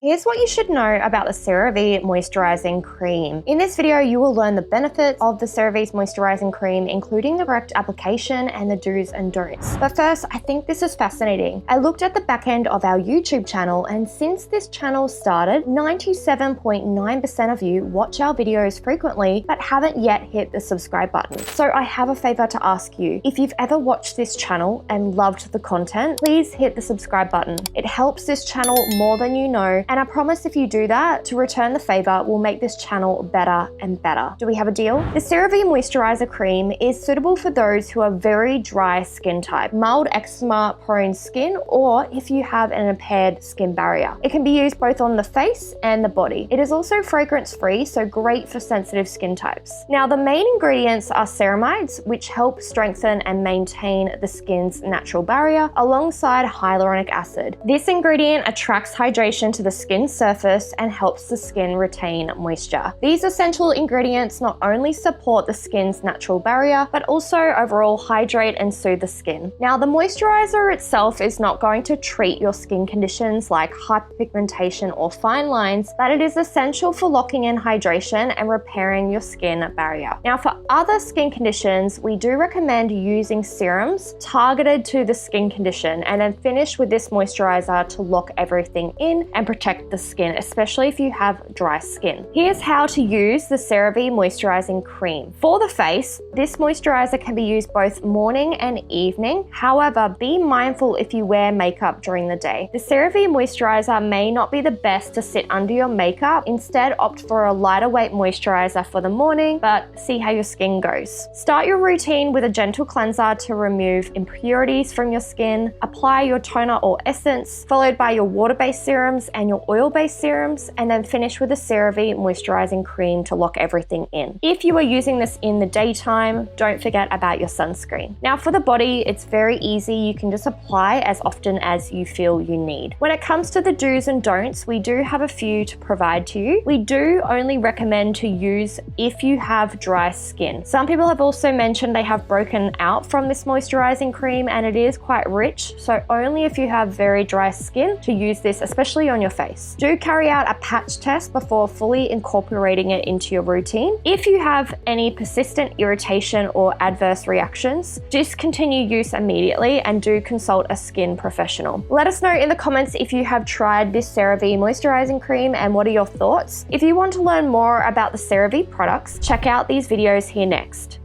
Here's what you should know about the CeraVe Moisturizing Cream. In this video, you will learn the benefits of the CeraVe Moisturizing Cream, including the correct application and the do's and don'ts. But first, I think this is fascinating. I looked at the back end of our YouTube channel, and since this channel started, 97.9% of you watch our videos frequently, but haven't yet hit the subscribe button. So I have a favor to ask you. If you've ever watched this channel and loved the content, please hit the subscribe button. It helps this channel more than you know. And I promise if you do that, to return the favor, we'll make this channel better and better. Do we have a deal? The CeraVe Moisturizer Cream is suitable for those who are very dry skin type, mild eczema-prone skin, or if you have an impaired skin barrier. It can be used both on the face and the body. It is also fragrance-free, so great for sensitive skin types. Now, the main ingredients are ceramides, which help strengthen and maintain the skin's natural barrier, alongside hyaluronic acid. This ingredient attracts hydration to the skin surface and helps the skin retain moisture. These essential ingredients not only support the skin's natural barrier, but also overall hydrate and soothe the skin. Now, the moisturizer itself is not going to treat your skin conditions like hyperpigmentation or fine lines, but it is essential for locking in hydration and repairing your skin barrier. Now, for other skin conditions, we do recommend using serums targeted to the skin condition and then finish with this moisturizer to lock everything in and protect the skin, especially if you have dry skin. Here's how to use the CeraVe Moisturizing Cream. For the face, this moisturizer can be used both morning and evening. However, be mindful if you wear makeup during the day. The CeraVe moisturizer may not be the best to sit under your makeup. Instead, opt for a lighter weight moisturizer for the morning, but see how your skin goes. Start your routine with a gentle cleanser to remove impurities from your skin. Apply your toner or essence, followed by your water-based serums and your oil-based serums, and then finish with a CeraVe Moisturizing Cream to lock everything in. If you are using this in the daytime, don't forget about your sunscreen. Now, for the body, it's very easy. You can just apply as often as you feel you need. When it comes to the do's and don'ts, we do have a few to provide to you. We do only recommend to use if you have dry skin. Some people have also mentioned they have broken out from this moisturizing cream, and it is quite rich, so only if you have very dry skin to use this, especially on your face. Do carry out a patch test before fully incorporating it into your routine. If you have any persistent irritation or adverse reactions, discontinue use immediately and do consult a skin professional. Let us know in the comments if you have tried this CeraVe Moisturizing Cream and what are your thoughts. If you want to learn more about the CeraVe products, check out these videos here next.